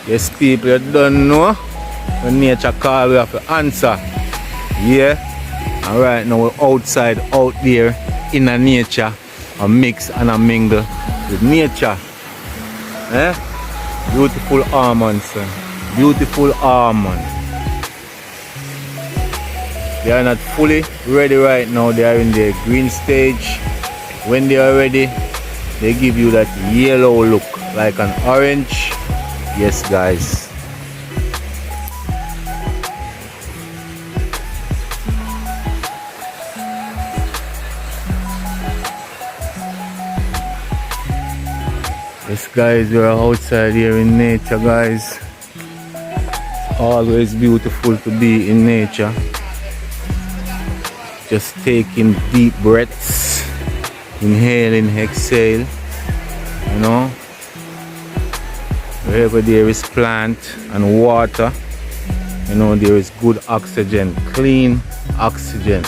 Yes, people, you don't know. When nature call, we have to answer. Yeah. And right now we're outside, out there, in a nature, a mix and a mingle with nature. Eh? Beautiful almonds, son. Beautiful almonds. They are not fully ready right now. They are in the green stage. When they are ready, they give you that yellow look like an orange. Yes, guys. Yes, guys, we are outside here in nature, guys. It's always beautiful to be in nature. Just taking deep breaths, inhaling, exhale, you know. Wherever there is plant and water, you know, there is good oxygen, clean oxygen.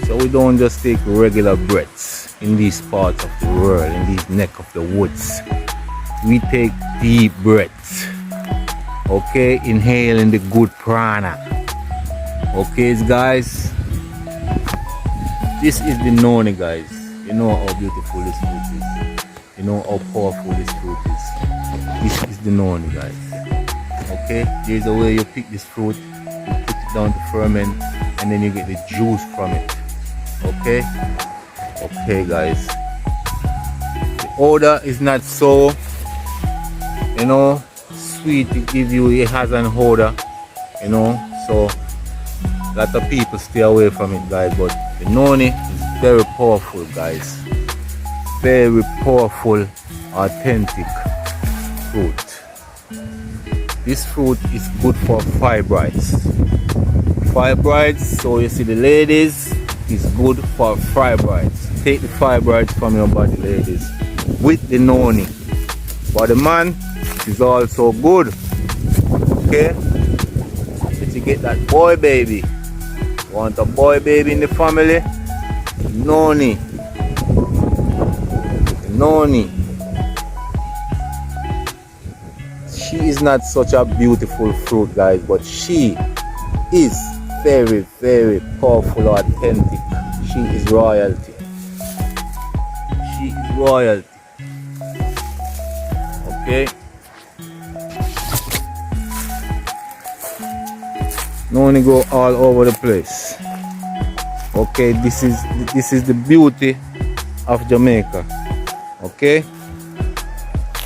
So we don't just take regular breaths in these parts of the world, in these neck of the woods. We take deep breaths, okay, inhaling the good prana. Okay, guys, this is the Noni, guys. You know how beautiful this fruit is. You know how powerful this fruit is. This is the Noni, guys. Okay, there's a way you pick this fruit, you put it down to ferment, and then you get the juice from it. Okay, okay, guys. The odor is not so, you know, sweet. It gives you, it has an odor, you know. So a lot of people stay away from it, guys. But the Noni is very powerful, guys. Very powerful, authentic fruit. This fruit is good for fibroids. Fibroids, so you see the ladies, is good for fibroids. Take the fibroids from your body, ladies, with the Noni. For the man, it is also good. Okay? If you get that boy baby, want a boy baby in the family, Noni. Noni. She is not such a beautiful fruit, guys, but she is very, very powerful, authentic. She is royalty. She is royalty. Okay. Noni go all over the place. Okay, this is the beauty of Jamaica. Okay,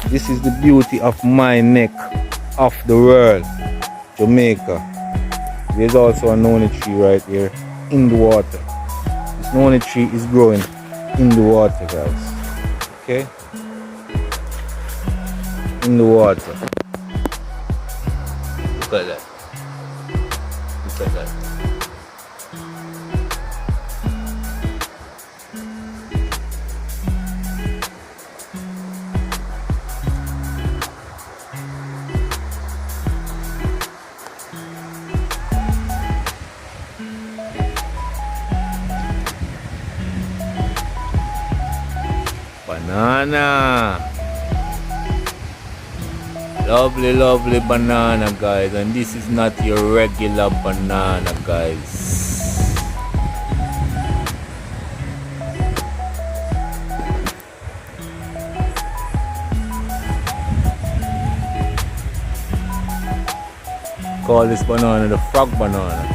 this is the beauty of my neck of the world, Jamaica. There's also a Noni tree right here in the water. This Noni tree is growing in the water, guys. Okay, in the water. Look at that. Look at that. Banana. Lovely, lovely banana, guys. And this is not your regular banana, guys. Call this banana the frog banana,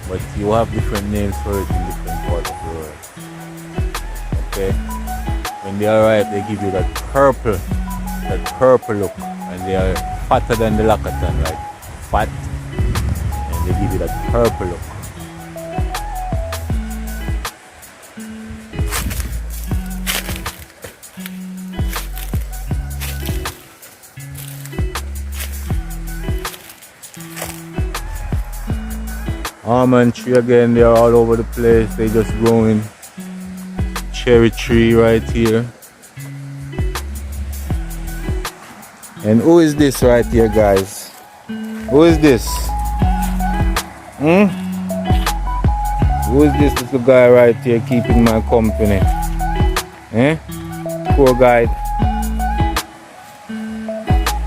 but you have different names for it in different parts of the world. Okay, when they are ripe, they give you that purple look, and they are fatter than the lacatan, like fat, and they give you that purple look. Almond tree again, they are all over the place. They just growing. Cherry tree right here. And who is this right here, guys? Who is this? Who is this little guy right here keeping my company? Poor guy.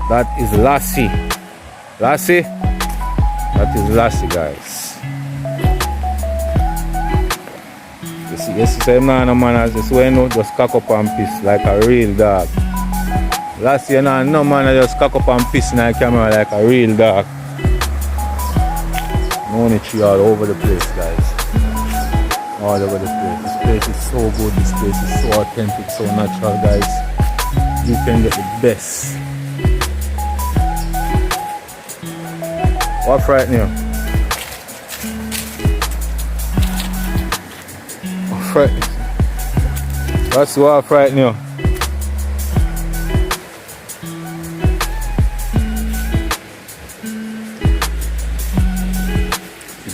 That is Lassie. Lassie? That is Lassie, guys. You see, say man, just when you just cock up and piss like a real dog. Lassie, no man, just cock up and piss in the camera like a real dog. Noni tree all over the place, guys. All over the place. This place is so good. This place is so authentic, so natural, guys. You can get the best. What right now? What right? That's what right now.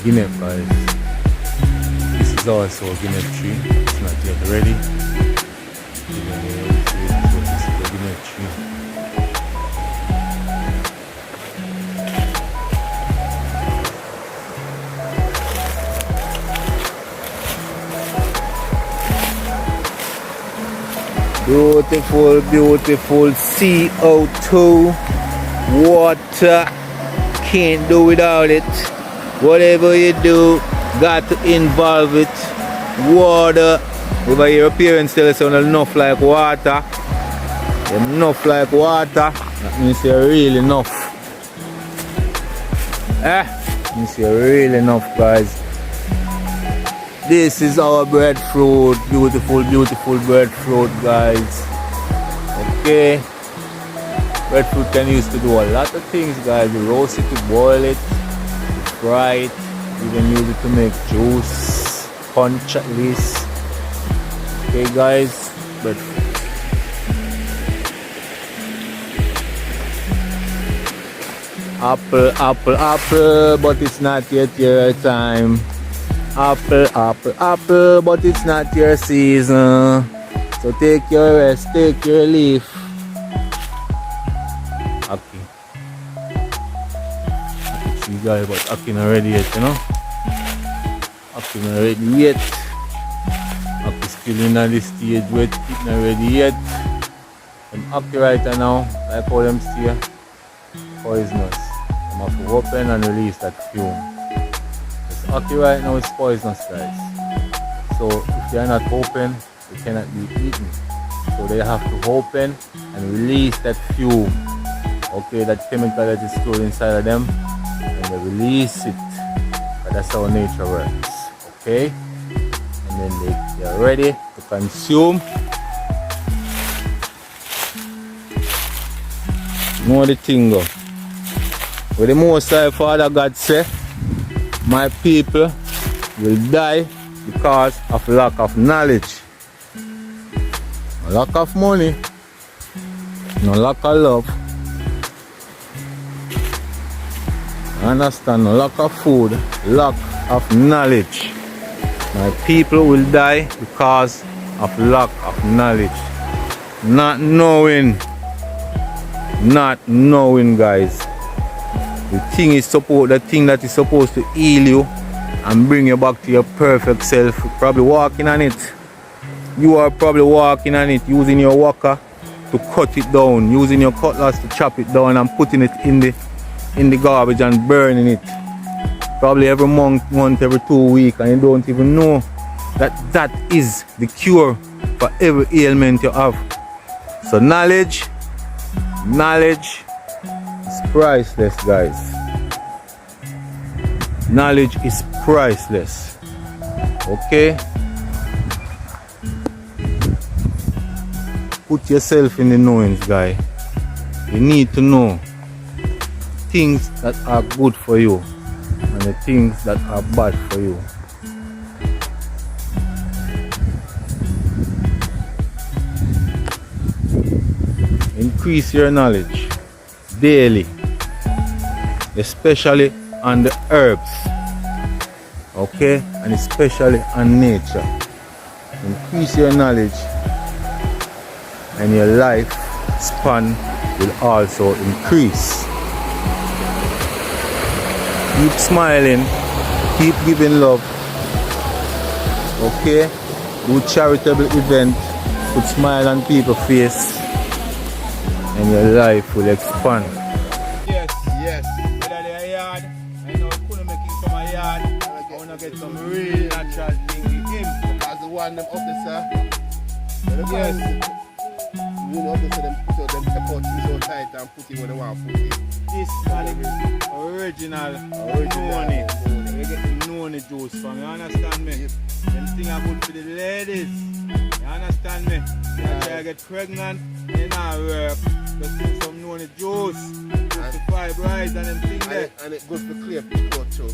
Guinea, guys. This is also a Guinea tree. It's not yet ready. This is a Guinea tree. Beautiful, beautiful CO2 water. Can't do without it. Whatever you do, got to involve it. Water. If your parents tell us enough like water, enough like water, that means you're really enough. Means you're really enough, guys. This is our breadfruit. Beautiful, beautiful breadfruit, guys. Okay. Breadfruit can use to do a lot of things, guys. You roast it, you boil it, fry it, you can use it to make juice, punch at least. Okay, guys, breadfruit. Apple, apple, apple, but it's not yet your time. Apple, apple, apple, but it's not your season. So take your rest, take your leaf. Okay. See guys, but Aki not ready yet, you know? Aki not ready yet. Aki still in this stage where it's not ready yet. And Aki right now, like how them see, poisonous. I'm have to open and release that fume. This Aki right now is poisonous, guys. So if they are not open, they cannot be eaten. So they have to open and release that fume. Okay, that chemical that is stored inside of them, and they release it. But that's how nature works. Okay, and then they are ready to consume. Know the thing go. With the Most High Father God say, my people will die because of lack of knowledge. No lack of money, no lack of love. Understand, no lack of food, lack of knowledge. My people will die because of lack of knowledge. Not knowing, guys. The thing that is supposed to heal you and bring you back to your perfect self, you're probably walking on it. You are probably walking on it, using your walker to cut it down, using your cutlass to chop it down and putting it in the garbage and burning it. Probably every month, every 2 weeks, and you don't even know that is the cure for every ailment you have. So knowledge is priceless, guys. Knowledge is priceless. Okay? Put yourself in the knowings, guy. You need to know things that are good for you and the things that are bad for you. Increase your knowledge daily, especially on the herbs, okay, and especially on nature. Increase your knowledge and your life span will also increase. Keep smiling, keep giving love, okay? Do charitable event, put smile on people's face, and your life will expand. Yes. Yes. Whether they're a yard, I know it couldn't make him come a yard. I want to get some real natural thing with him. As the one them officer. Yes. You know, officer them put out them take out him so tight and put him where they want to put him. This is original Noni. You get the Noni juice from, you understand me? Yep. Them thing are good for the ladies. You understand me? You try to get pregnant, you not work. Just drink some Noni juice. Just to fibroids and them thing there. And it good for clear people too.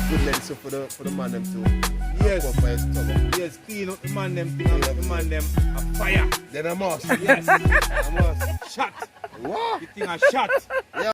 Good medicine for the man them too. Yes. For his stomach. Yes, clean up the man them thing and make the man them a fire. Then I must. Yes. I must shot. What? The thing a shot.